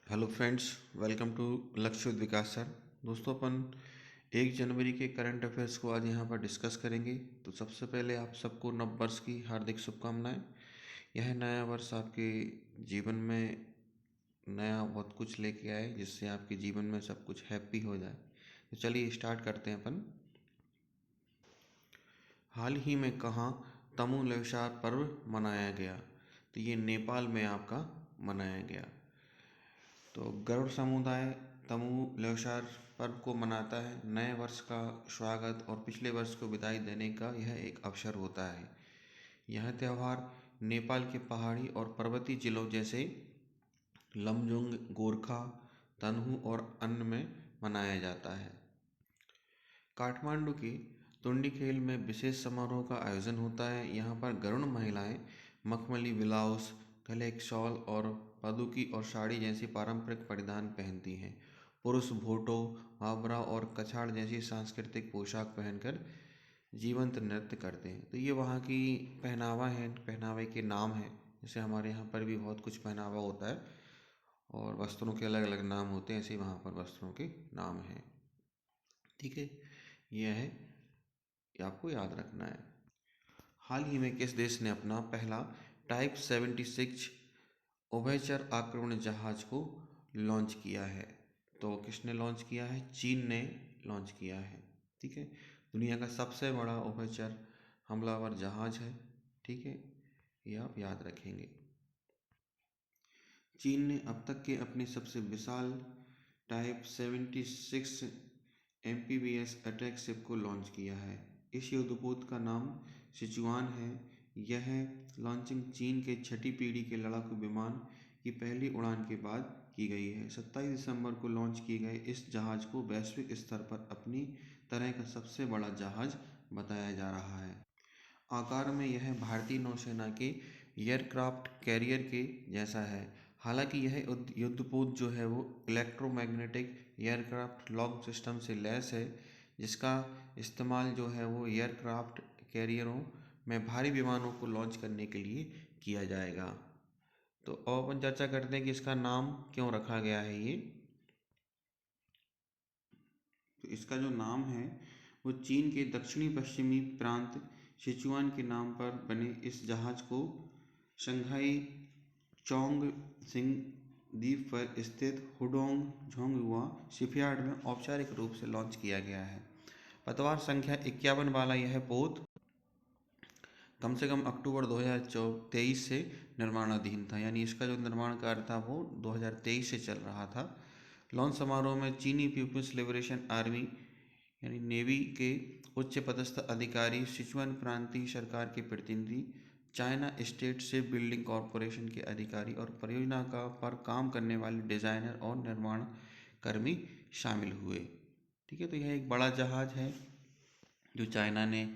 Hello friends, welcome to लक्ष्य विकास sir. दोस्तों, अपन 1 जनवरी के करंट अफेयर्स को आज यहाँ पर डिस्कस करेंगे। तो सबसे पहले आप सबको नव वर्ष की हार्दिक शुभकामनाएं। यह नया वर्ष आपके जीवन में नया बहुत कुछ लेके आए, जिससे आपके जीवन में सब कुछ हैप्पी हो जाए। तो चलिए स्टार्ट करते हैं अपन। हाल ही में कहाँ तमु लेवसार पर्व मनाया गया? तो ये नेपाल में आपका मनाया गया। तो गरुड़ समुदाय तमु ल्योसार पर्व को मनाता है। नए वर्ष का स्वागत और पिछले वर्ष को विदाई देने का यह एक अवसर होता है। यह त्यौहार नेपाल के पहाड़ी और पर्वतीय जिलों जैसे लमजुंग, गोरखा, तनहु और अन्य में मनाया जाता है। काठमांडू के तुंडी खेल में विशेष समारोह का आयोजन होता है। यहाँ पर गरुड़ महिलाएं मखमली ब्लाउज, गले एक शॉल और पदुकी और साड़ी जैसी पारंपरिक परिधान पहनती हैं। पुरुष भोटो, हावड़ा और कछाड़ जैसी सांस्कृतिक पोशाक पहनकर जीवंत नृत्य करते हैं। तो ये वहाँ की पहनावा है, पहनावे के नाम हैं। जैसे हमारे यहाँ पर भी बहुत कुछ पहनावा होता है और वस्त्रों के अलग अलग नाम होते हैं, ऐसे ही वहाँ पर वस्त्रों के नाम हैं। ठीक है, यह है, ये आपको याद रखना है। हाल ही में किस देश ने अपना पहला टाइप 76 उभयचर आक्रमण जहाज को लॉन्च किया है? तो किसने लॉन्च किया है? चीन ने लॉन्च किया है। ठीक है, दुनिया का सबसे बड़ा उभयचर हमलावर जहाज है। ठीक है, ये आप याद रखेंगे। चीन ने अब तक के अपने सबसे विशाल टाइप 76 एमपीवीएस अटैक शिप को लॉन्च किया है। इस युद्धपोत का नाम सिचुआन है। यह लॉन्चिंग चीन के छठी पीढ़ी के लड़ाकू विमान की पहली उड़ान के बाद की गई है। 27 दिसंबर को लॉन्च किए गए इस जहाज को वैश्विक स्तर पर अपनी तरह का सबसे बड़ा जहाज बताया जा रहा है। आकार में यह भारतीय नौसेना के एयरक्राफ्ट कैरियर के जैसा है। हालांकि यह युद्धपोत जो है वो इलेक्ट्रोमैग्नेटिक एयरक्राफ्ट लॉन्च सिस्टम से लैस है, जिसका इस्तेमाल जो है वो एयरक्राफ्ट कैरियरों में भारी विमानों को लॉन्च करने के लिए किया जाएगा। तो अब अपन चर्चा करते हैं कि इसका नाम क्यों रखा गया है ये। तो इसका जो नाम है वो चीन के दक्षिणी पश्चिमी प्रांत सिचुआन के नाम पर बने इस जहाज को शंघाई चोंग सिंग द्वीप पर स्थित हुडोंग झोंगहुआ शिपयार्ड में औपचारिक रूप से लॉन्च किया गया है। पतवार संख्या 51 वाला यह पोत कम से कम अक्टूबर 2023 से निर्माणाधीन था, यानी इसका जो निर्माण कार्य था वो 2023 से चल रहा था। लॉन्च समारोह में चीनी पीपुल्स लिबरेशन आर्मी यानी नेवी के उच्च पदस्थ अधिकारी, सिचुआन प्रांतीय सरकार के प्रतिनिधि, China state ship building corporation के अधिकारी और परियोजना का पर काम करने वाले डिजाइनर और निर्माण कर्मी शामिल हुए। ठीक है, तो यह एक बड़ा जहाज है जो चाइना ने।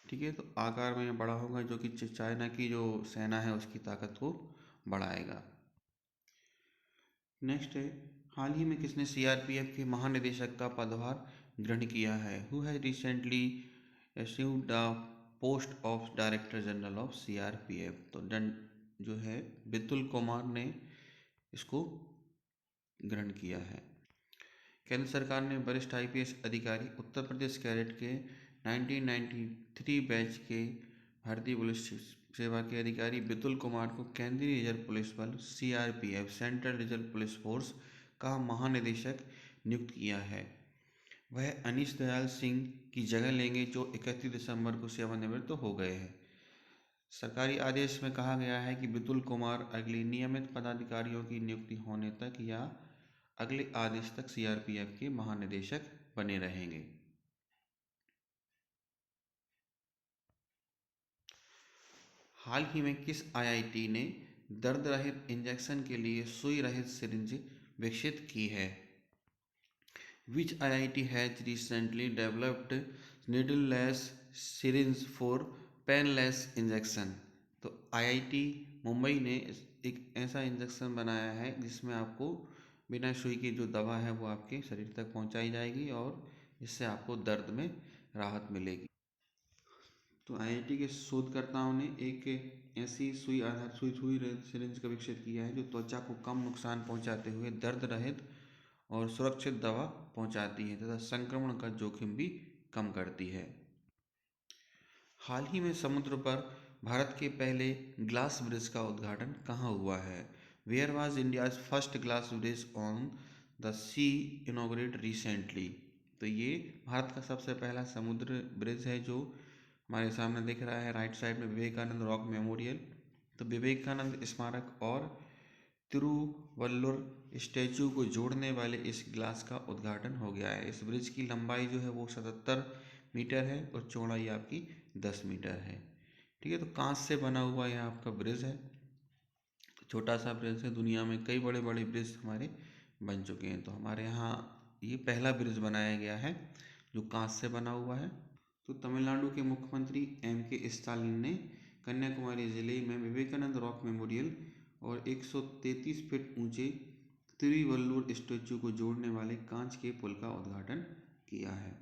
ठीक है, तो आकार में बड़ा होगा, जो कि चाइना की जो सेना है उसकी ताकत को बढ़ाएगा। नेक्स्ट है, हाल ही में किसने सीआरपीएफ के महानिदेशक का पदभार ग्रहण किया है? Who has recently assumed the post of director general of CRPF? तो दंड जो है बितुल कुमार ने इसको ग्रहण किया है। केंद्र सरकार ने वरिष्ठ आईपीएस अधिकारी उत्तर प्रदेश कैडेट के 1993 बैच के भारतीय पुलिस सेवा के अधिकारी बितुल कुमार को केंद्रीय रिजर्व पुलिस बल CRPF central reserve police force का महानिदेशक नियुक्त किया है। वह अनीश दयाल सिंह की जगह लेंगे, जो 31 दिसंबर को सेवानिवृत्त हो गए हैं। सरकारी आदेश में कहा गया है कि बितुल कुमार अगले नियमित पदाधिकारियों की नियुक्ति होने तक या अगले आदेश तक सीआरपीएफ के महानिदेशक बने रहेंगे। हाल ही में किस आईआईटी ने दर्द रहित इंजेक्शन के लिए सुई रहित सिरिंज विकसित की है? Which IIT has recently developed needle-less syringe for painless injection? तो आईआईटी मुंबई ने एक ऐसा इंजेक्शन बनाया है जिसमें आपको बिना सुई की जो दवा है वो आपके शरीर तक पहुंचाई जाएगी और इससे आपको दर्द में राहत मिलेगी। तो आईआईटी के शोधकर्ताओं ने एक ऐसी सुई आधार सुई सिरिंज का विकसित किया है जो त्वचा को कम नुकसान पहुंचाते हुए दर्द रहित और सुरक्षित दवा पहुंचाती है तथा संक्रमण का जोखिम भी कम करती है। हाल ही में समुद्र पर भारत के पहले ग्लास ब्रिज का उद्घाटन कहाँ हुआ है? Where was India's first glass bridge on the sea inaugurate recently? तो ये भारत का सबसे पहला समुद्र ब्रिज है जो हमारे सामने दिख रहा है राइट साइड में, विवेकानंद रॉक मेमोरियल। तो विवेकानंद स्मारक और तिरुवल्लुर स्टैचू को जोड़ने वाले इस ग्लास का उद्घाटन हो गया है। इस ब्रिज की लंबाई जो है वो 77 मीटर है और चौड़ाई आपकी 10 मीटर है। ठीक है, तो कांच से बना हुआ यह आपका ब्रिज है। छोटा सा ब्रिज है, दुनिया में कई बड़े बड़े ब्रिज हमारे बन चुके हैं, तो हमारे यहाँ ये पहला ब्रिज बनाया गया है जो कांच से बना हुआ है। तो तमिलनाडु के मुख्यमंत्री M.K. स्टालिन ने कन्याकुमारी जिले में विवेकानंद रॉक मेमोरियल और 133 फीट ऊंचे तिरुवल्लुर स्टैचू को जोड़ने वाले कांच के पुल का उद्घाटन किया है।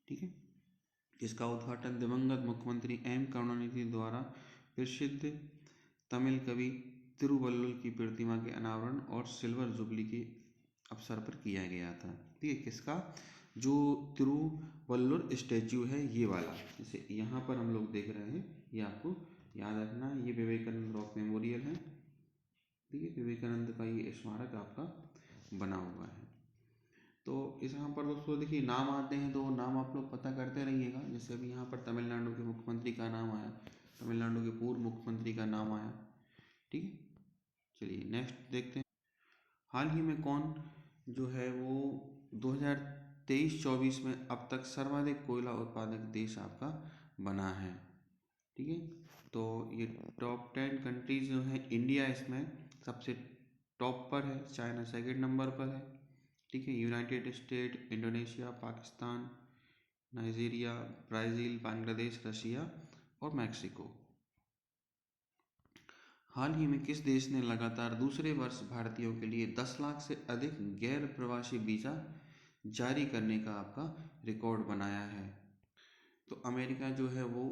ठीक है, इसका उद्घाटन दिवंगत मुख्यमंत्री M. करुणानिधि द्वारा प्रसिद्ध तमिल कवि तिरुवल्लुर की प्रतिमा के अनावरण और सिल्वर जुबली के अवसर पर किया गया था। ठीक है, किसका? जो तिरुवल्लुर स्टैचू है ये वाला, जैसे यहाँ पर हम लोग देख रहे हैं, ये आपको याद रखना है, ये विवेकानंद रॉक मेमोरियल है। ठीक है, विवेकानंद का ये स्मारक आपका बना हुआ है। तो इस यहाँ पर दोस्तों देखिए नाम आते हैं तो नाम आप लोग पता करते रहिएगा। जैसे अभी यहाँ पर तमिलनाडु के मुख्यमंत्री का नाम आया, तमिलनाडु के पूर्व मुख्यमंत्री का नाम आया। ठीक है, चलिए नेक्स्ट देखते हैं। हाल ही में कौन जो है वो 2023-24 में अब तक सर्वाधिक कोयला उत्पादक देश आपका बना है? ठीक है, तो ये टॉप 10 कंट्रीज जो है, इंडिया इसमें सबसे टॉप पर है, चाइना सेकंड नंबर पर है। ठीक है, United state, Indonesia, Pakistan, Nigeria, Brazil, Bangladesh, Russia और मैक्सिको। हाल ही में किस देश ने लगातार दूसरे वर्ष भारतीयों के लिए 10 लाख से अधिक गैर प्रवासी वीज़ा जारी करने का आपका रिकॉर्ड बनाया है? तो अमेरिका जो है वो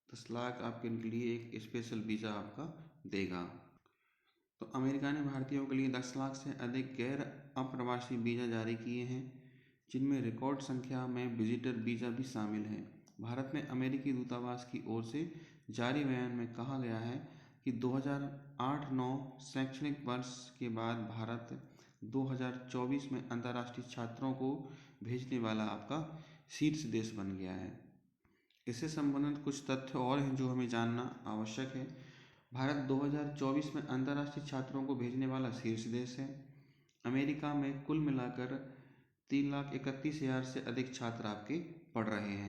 10 लाख आपके लिए एक स्पेशल वीज़ा आपका देगा। तो अमेरिका ने भारतीयों के लिए 10 लाख से अधिक गैर अप्रवासी वीज़ा जारी किए हैं, जिनमें रिकॉर्ड संख्या में विजिटर वीज़ा भी शामिल है। भारत में अमेरिकी दूतावास की ओर से जारी बयान में कहा गया है कि 2008-9 शैक्षणिक वर्ष के बाद भारत 2024 में अंतर्राष्ट्रीय छात्रों को भेजने वाला आपका शीर्ष देश बन गया है। इससे संबंधित कुछ तथ्य और हैं जो हमें जानना आवश्यक है। भारत 2024 में अंतर्राष्ट्रीय छात्रों को भेजने वाला शीर्ष देश है। अमेरिका में कुल मिलाकर 3,31,000 से अधिक छात्र आपके पढ़ रहे हैं।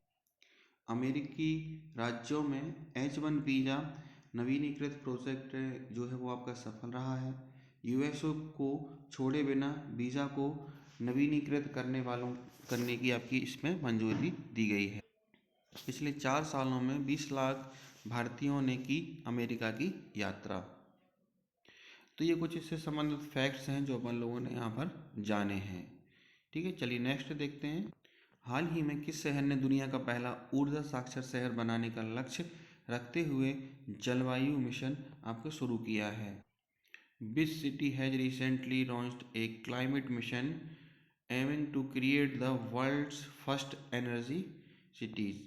अमेरिकी राज्यों में H1 वीज़ा नवीनीकृत प्रोजेक्ट जो है वो आपका सफल रहा है। यूएसओ को छोड़े बिना वीज़ा को नवीनीकृत करने की आपकी इसमें मंजूरी दी गई है। पिछले 4 सालों में 20 लाख भारतीयों ने की अमेरिका की यात्रा। तो ये कुछ इससे संबंधित फैक्ट्स हैं जो अपन लोगों ने यहाँ पर जाने हैं। ठीक है, चलिए नेक्स्ट देखते हैं। हाल ही में किस शहर ने दुनिया का पहला ऊर्जा साक्षर शहर बनाने का लक्ष्य रखते हुए जलवायु मिशन आपको शुरू किया है? Which city has recently launched a climate mission aiming to create the world's first energy cities?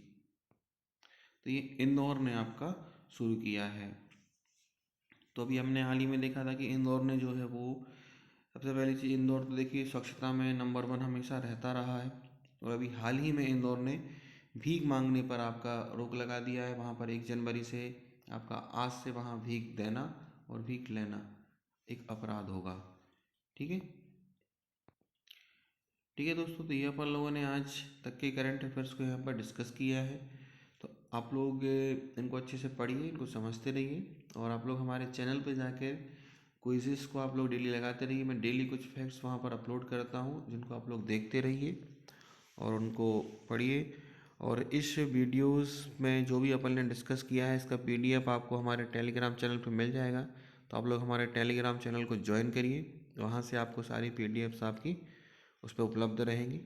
तो ये इंदौर ने आपका शुरू किया है। तो अभी हमने हाल ही में देखा था कि इंदौर ने जो है वो सबसे पहली चीज़, इंदौर तो देखिए स्वच्छता में नंबर 1 हमेशा रहता रहा है। और अभी हाल ही में इंदौर ने भीख मांगने पर आपका रोक लगा दिया है। वहाँ पर 1 जनवरी से आपका आज से वहाँ भीख देना और भीख लेना एक अपराध होगा। ठीक है, ठीक है दोस्तों, तो ये अपन लोगों ने आज तक के करंट अफेयर्स को यहाँ पर डिस्कस किया है। तो आप लोग इनको अच्छे से पढ़िए, इनको समझते रहिए और आप लोग हमारे चैनल पर जाकर क्विज़ेस को आप लोग डेली लगाते रहिए। मैं डेली कुछ फैक्ट्स वहाँ पर अपलोड करता हूँ जिनको आप लोग देखते रहिए और उनको पढ़िए। और इस वीडियोस में जो भी अपन ने डिस्कस किया है इसका PDF आपको हमारे टेलीग्राम चैनल पर मिल जाएगा। तो आप लोग हमारे टेलीग्राम चैनल को ज्वाइन करिए, वहाँ से आपको सारी PDFs आपकी उस पर उपलब्ध रहेंगी।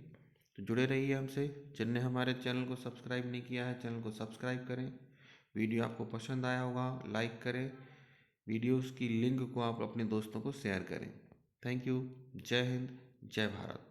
तो जुड़े रहिए हमसे। जिनने हमारे चैनल को सब्सक्राइब नहीं किया है, चैनल को सब्सक्राइब करें। वीडियो आपको पसंद आया होगा, लाइक करें। वीडियोस की लिंक को आप अपने दोस्तों को शेयर करें। Thank you. जय हिंद, जय भारत।